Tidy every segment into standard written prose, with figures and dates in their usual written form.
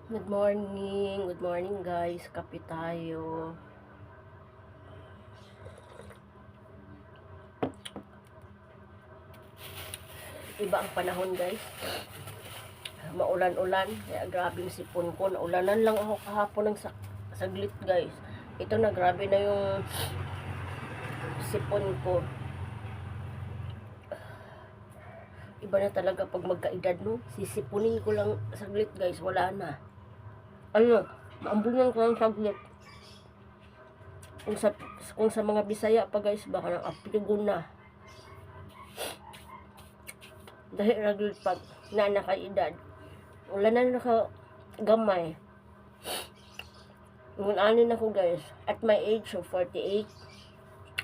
Good morning guys, kape tayo. Iba ang panahon guys, maulan-ulan, kaya grabe yung sipon ko. Naulanan lang ako kahapon ng saglit guys. Ito na, grabe na yung sipon ko. Iba na talaga pag magkaedad, no? Sisipunin ko lang saglit guys, wala na. Maambunan ko lang saglit. Kung sa mga Bisaya pa guys, baka nang apiligon na. Dahil ragil pag nanakaedad, wala na nakagamay. Ngunaanin ako guys, at my age of 48,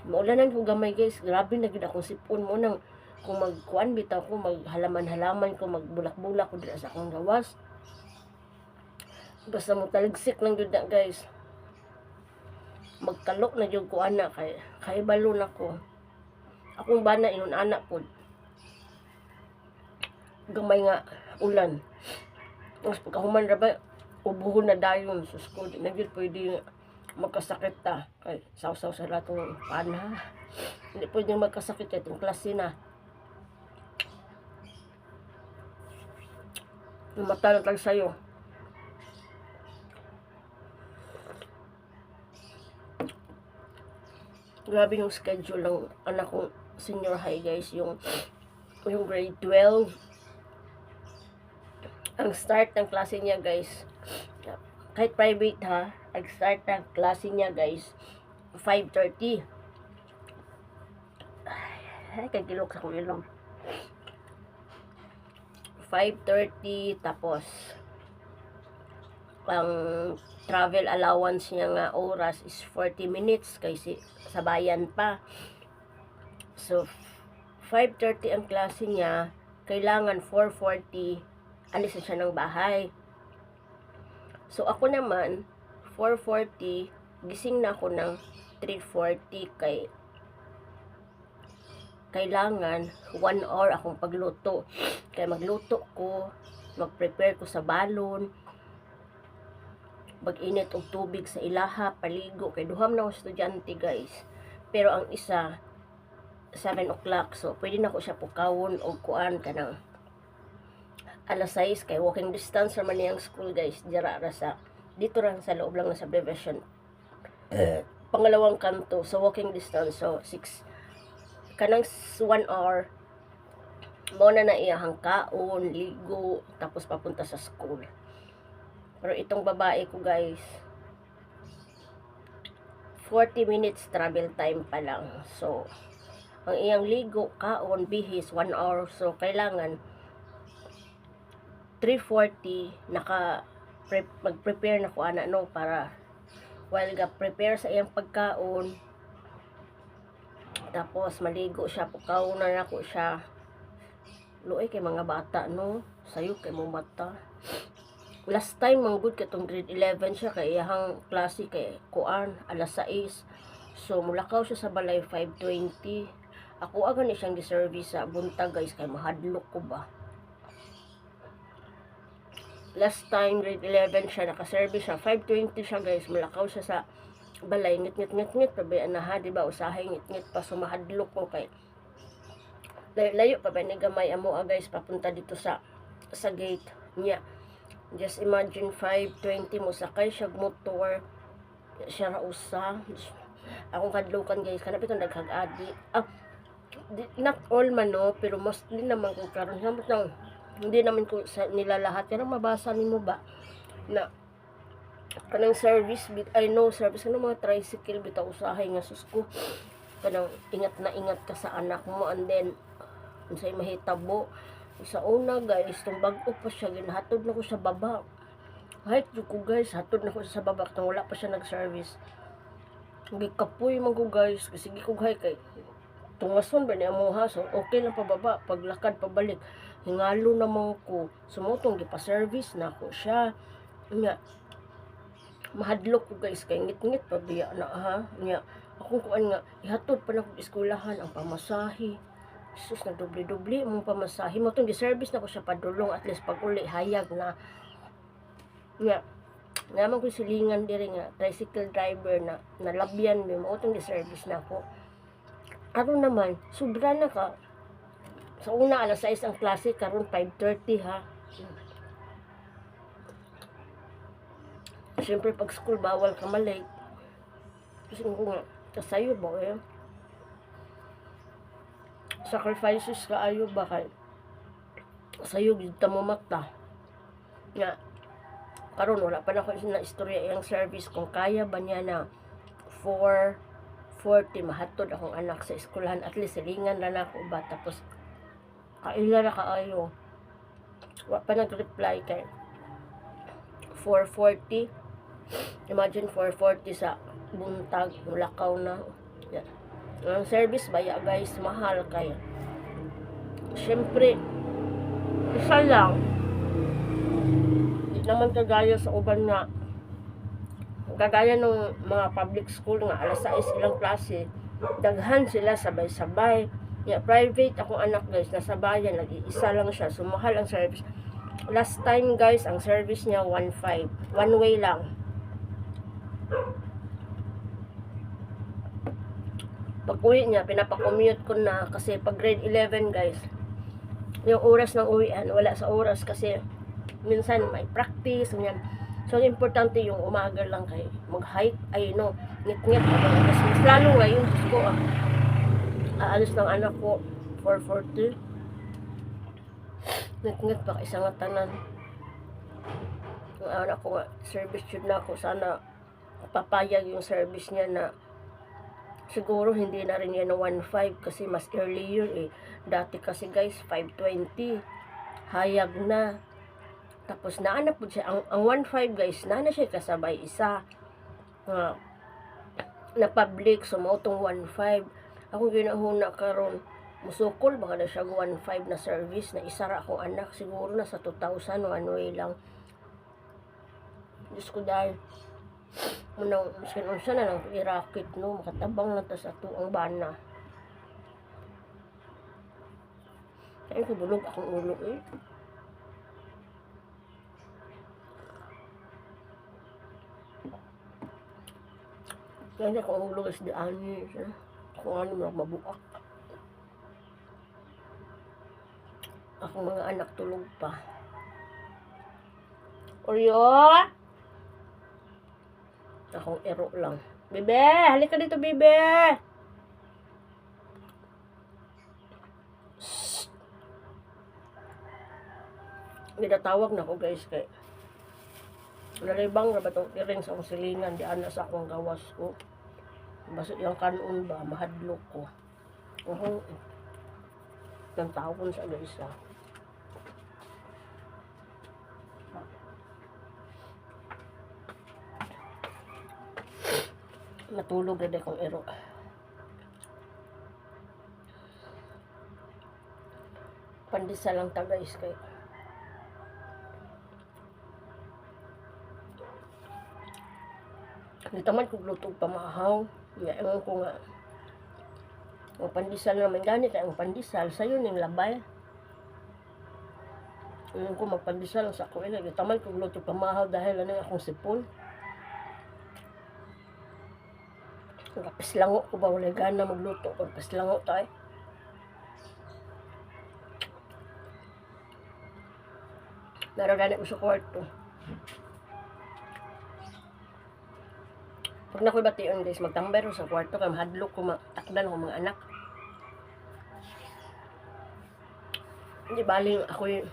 maulanan ko gamay guys. Grabe na gid akong sipon mo nang kung magkuan bitaw ko, maghalaman-halaman ko, magbulak-bulak ko dira sa akong gawas. Basta mo taligsik lang jud na guys. Magkalok na jud ko ana kay balo na ko. Akong bana ingon ana pod. Gamay nga ulan. Tapos pagkahuman ra ba, ubuhon na dayon sus ko, di na gyud pwede magkasakit ta kay saw-saw sa latong pana. Hindi pwede magkasakit kay itong klase na. Mata na tayo sa'yo. Grabe yung schedule ng anak kong senior high guys, yung grade 12. Ang start ng klase niya guys, kahit private ha, ang start ng klase niya guys 5:30. Ay, kagilok sa kong ilong. 5:30, tapos ang travel allowance niya nga oras is 40 minutes kasi sa bayan pa. So 5:30 ang klase niya, kailangan 4:40 alis na siya ng bahay. So ako naman 4:40 gising na ako ng 3:40 kay kailangan 1 hour akong pagluto. Kaya magluto ko, mag-prepare ko sa balon, mag-init og tubig sa ilaha, paligo. Kay duham na ako estudyante guys. Pero ang isa, 7 o'clock. So, pwede na ko siya pukawon o kuan kanang alas 6. Kay walking distance naman niyang school guys. Dira sa, dito lang sa loob lang ng subdivision. Pangalawang kanto. So, walking distance. So, 6. Kanang 1 hour, mo na iyahang kaon, ligo, tapos papunta sa school. Pero itong babae ko guys, 40 minutes travel time pa lang. So, ang iyang ligo, kaon, bihis, 1 hour. So, kailangan 3:40 mag-prepare na ko ana no, para while prepare sa iyang pagkaon, tapos maligo siya, pukaw na ako siya. Luoy kay mga bata no, sayo kay mo mata. Last time manggod katong grade 11 siya kay iyang klase kay kuan alas 6. So mulakaw siya sa balay 5:20. Ako aga ni siyang giservice sa buntag guys kay mahadlok ko ba. Last time grade 11 siya, naka-service siya 5:20 siya guys, mulakaw siya sa balay, ngit pabayaan na ha, diba, usahay ngit pa, sumahadlok ko kay layo pa ba ni gamay amo guys papunta dito sa gate niya. Just imagine 5:20 mo sakay siya motor siya ra usa. Akong kadlukan guys kana bitong daghag-adi. Not all man no, pero mostly naman kung karon lang hindi naman ko sa nila lahat pero mabasa nimo ba na kanang service I know service kanang mga tricycle bitaw usahay nga susko kanang ingat na ingat ka sa anak mo, and then unsay mahitabo sa una guys tong bag-o pa siya ginhatod na ko sa baba. Height ko guys, hatod na ko sa baba kung wala pa siya nag-service. Gikapoy man ko guys kasi gikughay kay tungason ba niya mo ha, so okay lang pababa, paglakad pabalik hingalo naman ko sumutong gipa-service na ko siya nga. Mahadlok ko guys kay ngit-ngit pa biya na ha nga. Akong kuan nga ihatod pa na ko eskwelahan ang pamasahe. Sus, na doble-doble mong pamasahe mo tong gi-service na ko siya padulong, at least pag uli hayag na. Nga, naman ko silingan diri nga tricycle driver na nalabyan mi mo utong service na ako. Aron naman sobra na ka. Sa una alas 6 ang klase karon 5:30 ha. Siyempre pag school bawal ka malate. Kasi ko nga kasayo ba eh. Sacrifices ka ayo ba kay sayo gid ta mo mata. Nga karon wala pa na ko na istorya iyang service kung kaya ba niya na 4:40 mahatod akong anak sa eskwelahan, at least silingan na ako ba, tapos kaila na kaayo wa pa nag-reply kay 4:40. Imagine 4:40 sa buntag mulakaw na. Yeah. Ang service baya guys mahal kay syempre isa lang naman kagaya sa uban nga kagaya ng mga public school nga alas 6 ilang klase, daghan sila sabay-sabay. Ya private akong anak guys nasabayan, nag-iisa lang siya, sumahal ang service. Last time guys ang service niya 1.5, one way lang. Pag uwi niya pinapakommute ko na kasi pag grade 11 guys yung oras ng uwian wala sa oras kasi minsan may practice, ganyan. So, importante yung umaga lang kay mag-hike, ay no, ngit-ngit. Mas lalo ngayon, Diyos ko, aalis ng anak ko, 4:40. Ngit-ngit pa, isang tanan. Yung anak ko nga, service yun na ako, sana papayag yung service niya na siguro hindi na rin yan na 1.5 kasi mas earlier eh. Dati kasi guys, 5:20. Hayag na. Tapos naana po siya ang 1.5 guys, naana siya kasabay isa na public, so mao tong 1.5. Ako ginahuna karon musukol baka na siya 1.5 na service na isa ra akong anak, siguro na sa 2,000 one way lang. Diyos ko dahil munang miskin unsa na lang irakit no, makatabang na ta sa tuang bana. Kaya ko bulog akong ulo eh. Kaya kung ulo is diani siya. Kung ano mo mabuak. Akong mga anak tulog pa. Oryo! Akong ero lang. Bebe! Halika dito, bebe! Ginatawag na ko guys kay nalibang na ba itong iring sa akong silingan di ana sa akong gawas ko. Basta yung kanon ba mahadlok ko. Nang tawon sa guys ah. Matulog na kong ero. Pandisa lang ta guys kay dito man kung lutog pamahaw. Ewan ko nga. Ang pandisal naman ganit ang pandisal. Sa'yo ning labay. Ewan ko magpandisal sa ako. Dito man kung lutog pamahaw dahil ano akong sipon. Paslango ko ba wala gana magluto. Kung paslango tayo. Naragana ko sa kwarto. Pag nakoy bation guys, magtambay ro sa kwarto kay mahadlok ko matakdan ko mga anak. Hindi baling ako yung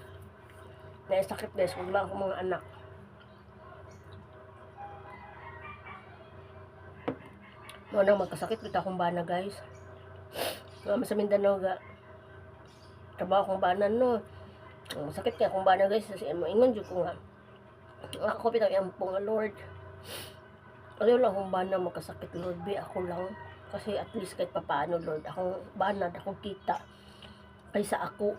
naisakit guys, wag lang ako mga anak. Mo nang magkasakit kita akong bana guys. Sa Mindanao ga trabaho akong bana no. Sakit kaya akong bana guys kasi ingon jud ko nga. Ako pitaw yang pong Lord. Ayaw lang akong bana makasakit Lord, be ako lang. Kasi at least kahit papaano Lord, akong bana, akong kita. Kaysa ako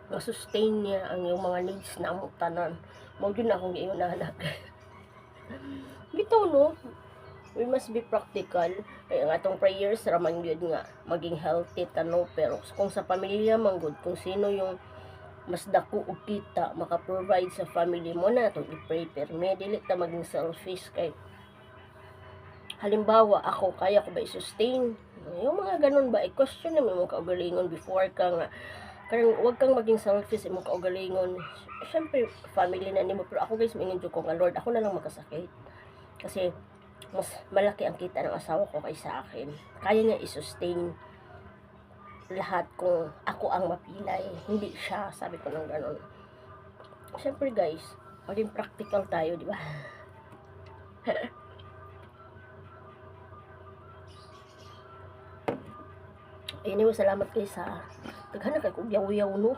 masustain niya ang yung mga needs na among tanan. Mao yun akong giingon na anak. Bitaw no, we must be practical. Kaya nga itong prayers, raman yun nga, maging healthy tano. Pero kung sa pamilya man good, kung sino yung mas dako og kita maka-provide sa family mo na to i-prepare me dili ta maging selfish kay halimbawa ako kaya ko ba i-sustain yung mga ganun ba i-question na mo kaugalingon before ka nga karang wag kang maging selfish imong kaugalingon syempre family na nimo pero ako guys mingon jud ko nga Lord ako na lang magkasakit kasi mas malaki ang kita ng asawa ko kaysa akin kaya niya i-sustain lahat kung ako ang mapilay, hindi siya, sabi ko ng gano'n. Siyempre guys, maging practical tayo, di ba? Anyway, salamat guys sa taghanap kay kong yaw-yaw no.